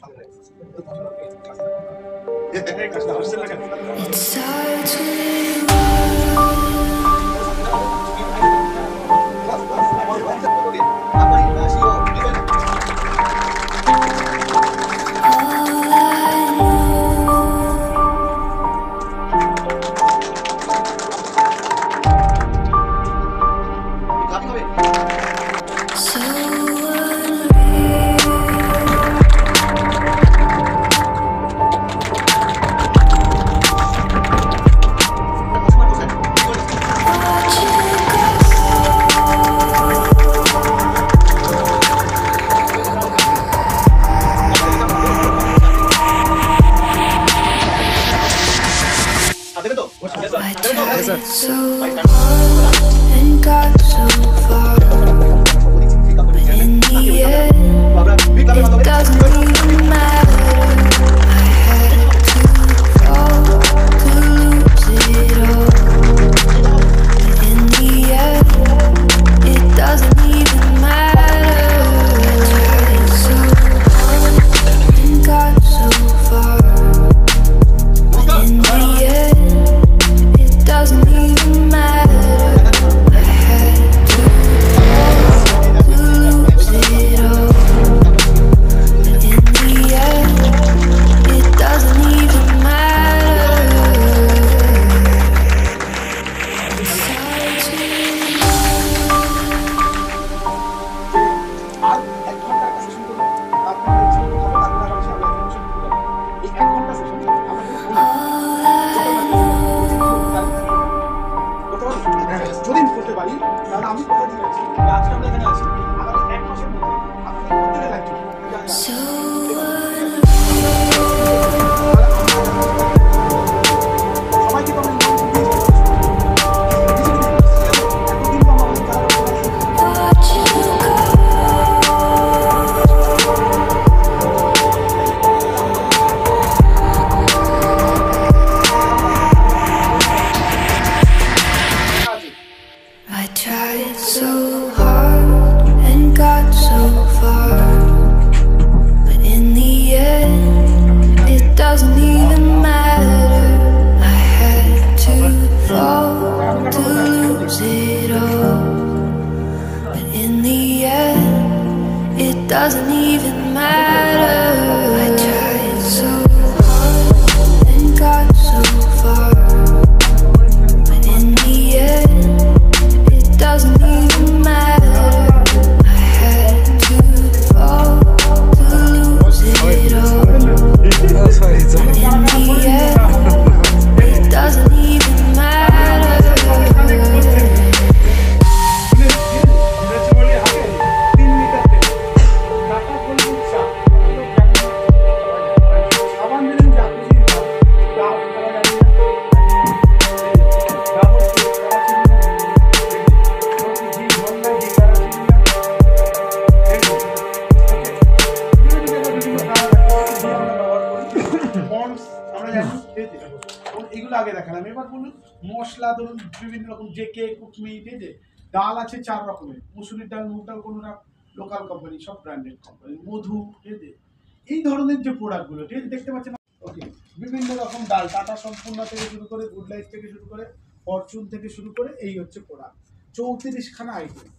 I tried so hard and got so far, but in the end, it doesn't even matter. I had to fall to lose it all, but in the end, it doesn't even matter. I tried so hard and got so far, but in the end, it doesn't even matter. I had to fall to lose it all, but in the end, it doesn't even matter. Besides you, আর 1 ঘন্টা একটা session করব তারপরে হচ্ছে এই 1 ঘন্টা session যদি করতে পারি তাহলে আমি কথা দিয়ে আছি আজকে আমরা এখানে আছি আগামী 1 মাসের মধ্যে আপনাদের প্রত্যেকটা লাগবে so সবাইকে তো আমরা এতদিন তো আমাদের watch you go. I tried so hard and got so far, but in the end, it doesn't even matter. I had to fall to lose it all, but in the end, it doesn't even matter. I tried so hard and got so far, but in the end, it doesn't even matter. I had to fall to lose it all, but in the end, it doesn't even matter. এগুলো আগে দেখালাম। এবার বলুন মশলা ধরুন বিভিন্ন রকম JK Cookme, ঠিক আছে, ডাল আছে 4 রকমের, মুসুরির ডাল, মুগ ডাল, কোনোটা লোকাল কোম্পানি, সব ব্র্যান্ডেড কোম্পানি, মধু, ঠিক আছে, এই ধরনের যে প্রোডাক্টগুলো, ঠিক আছে, দেখতে পাচ্ছেন। ওকে, বিভিন্ন রকম ডাল, টাটা সম্পূর্ণ থেকে শুরু করে, গুড লাইফ থেকে শুরু করে, ফরচুন থেকে শুরু করে, এই হচ্ছে প্রোডাক্ট। 34খানা আইটেম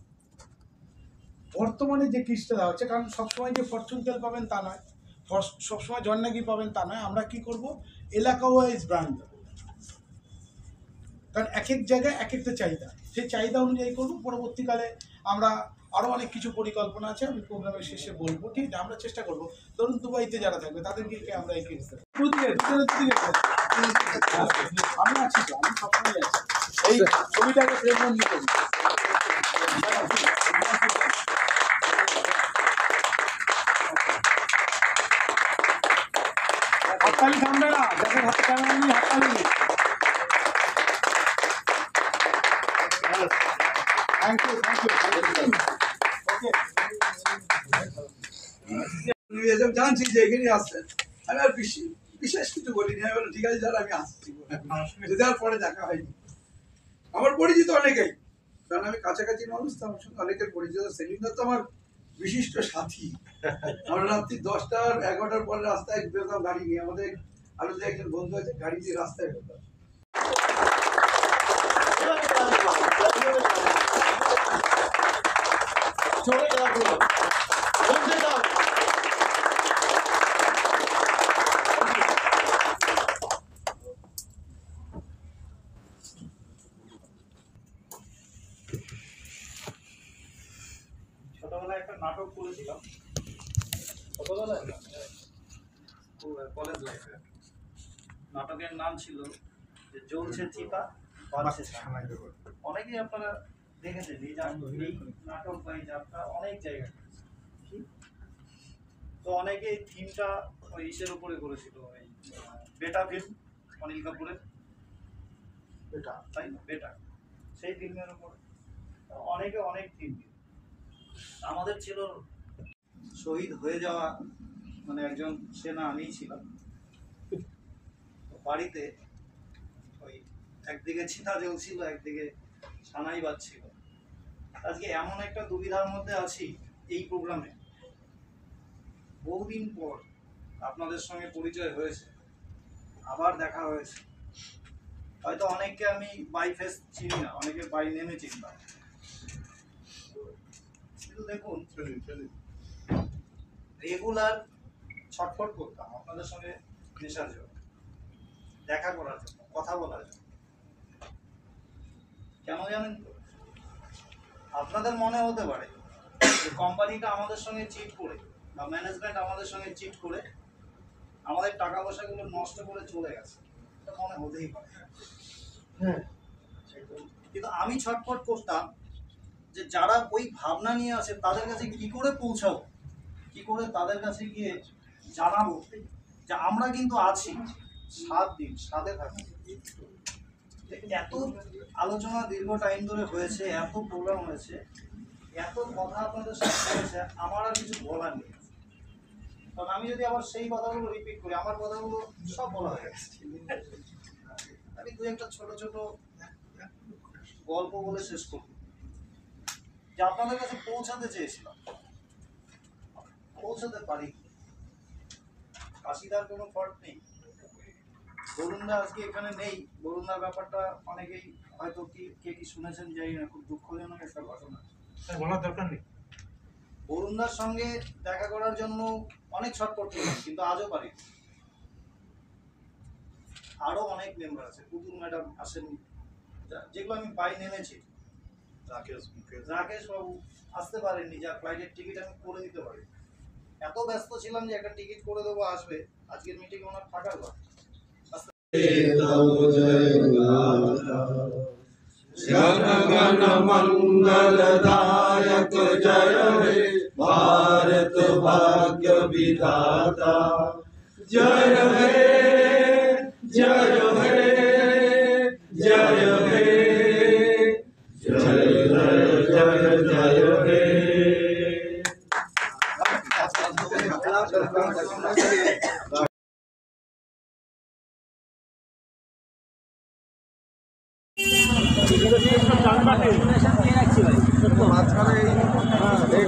বর্তমানে যে কিস্টটা দেওয়া হচ্ছে, কারণ সবসময় যে ফরচুন তেল পাবেন তা নয়, সবসময় জন্নাগি পাবেন তা নয়। আমরা কি করব, এলাকা ওয়াইজ ব্র্যান্ড দেবো, কারণ এক এক জায়গায় এক একটা চাহিদা, সেই চাহিদা অনুযায়ী করবো। পরবর্তীকালে আমরা আরও অনেক কিছু পরিকল্পনা আছে, আমি প্রোগ্রামের শেষে বলবো, ঠিক আছে। আমরা চেষ্টা করবো ধরুন দুবাইতে যারা থাকবে তাদেরকে আমরা এই কিনতে আমি আছি তো, আমি সবসময় আছি। এই ছবিটাকে ফ্রেমবন্দি করি। হাততালি থামবে না, যাদের হাতে ক্যামেরা নিয়ে হাততালি। Thank you, thank you. Okay, জানছি যে এখানে আসছেন, আমি আর বিশেষ কিছু বলিনি। আমি বললাম ঠিক আছে যারা আমি আসছি, যদি আর পরে দেখা হয়নি। আমার পরিচিত অনেকেই, কারণ আমি কাছাকাছি মানুষ, তো আমার সঙ্গে অনেকের পরিচিত। সেলিমদার তো আমার বিশিষ্ট সাথী। আমরা রাত্রি 10টা 11টার পরে রাস্তায় বেরোতাম গাড়ি নিয়ে। আমাদের আরো যে একজন বন্ধু আছে, গাড়ি দিয়ে রাস্তায় বেরোতাম। ছোটবেলায় একটা নাটক করেছিলাম, ছোটবেলায় কলেজ লাইফে। নাটকের নাম ছিল যে জ্বলছে চিতা বাজছে ছানা। অনেকেই আপনারা দেখেছেন এই নাটক বা এই যাত্রা অনেক জায়গায়। তো অনেকে থিমটা ওই ইসের উপরে করেছিল, ওই বেটা ফিল্ম, অনিল কাপুরের বেটা, তাই না? বেটা, সেই ফিল্মের উপরে অনেকে অনেক থিম। আমাদের ছিল শহীদ হয়ে যাওয়া মানে একজন সেনা, আমিই ছিলাম। বাড়িতে ওই একদিকে চিতা জ্বলছিল, একদিকে সানাই বাজছিল। আজকে এমন একটা দুবিধার মধ্যে আছি এই প্রোগ্রামে। বহুদিন পর আপনাদের সঙ্গে পরিচয় হয়েছে, আবার দেখা হয়েছে। হয়তো অনেককে আমি বাই ফেস চিনি না, অনেকে বাই নেমে চিনতাম। কিন্তু দেখুন, রেগুলার ছটফট করতাম আপনাদের সঙ্গে মেশার জন্য, দেখা করার জন্য, কথা বলার জন্য। কেন জানেন তো? আপনাদের মনে হতে পারে যে কোম্পানিটা আমাদের সঙ্গে চিট করে বা ম্যানেজমেন্ট আমাদের সঙ্গে চিট করে আমাদের টাকা পয়সাগুলো নষ্ট করে চলে গেছে, এটা মনে হতেই পারে। কিন্তু আমি ছটফট করতাম যে যারা ওই ভাবনা নিয়ে আসে তাদের কাছে কি করে পৌঁছাবো, কি করে তাদের কাছে গিয়ে জানাবো যে আমরা কিন্তু আছি, 7 দিন সাথে থাকি। এত আলোচনা দীর্ঘ টাইম ধরে হয়েছে, এত প্রোগ্রাম হয়েছে, এত কথা আপনাদের সাথে হয়েছে, আমার আর কিছু বলার নেই। কারণ আমি যদি আবার সেই কথাগুলো রিপিট করি, আমার কথাগুলো সব বলা হয়ে গেছে। আমি দু একটা ছোট ছোট গল্প বলে শেষ করব, যে আপনাদের কাছে পৌঁছাতে চেয়েছিলাম, পৌঁছাতে পারি। কাশিদার কোনো ফল্ট নেই, বরুণদা আজকে এখানে নেই। বরুণদার ব্যাপারটা অনেকেই হয়তো কে কি শুনেছেন জানি না, খুব দুঃখজনক একটা ঘটনা, বলার দরকার নেই। বরুণদার সঙ্গে দেখা করার জন্য অনেক ছটফট করলাম, কিন্তু আজও পারি। আরো অনেক মেম্বার আছে, পুতুল ম্যাডাম আসেননি, যেগুলো আমি পাই নেমেছি। রাকেশ বাবু আসতে পারেননি, যা ফ্লাইটের টিকিট আমি করে দিতে পারি। এত ব্যস্ত ছিলাম যে একটা টিকিট করে দেবো, আসবে। আজকের মিটিং ওনার থাকার কথা। जनगण मंगलदायक जय हे भारत भाग्य विधाता। जय हे जय हे जय हे जय जय जय हे। মাঝখানে এই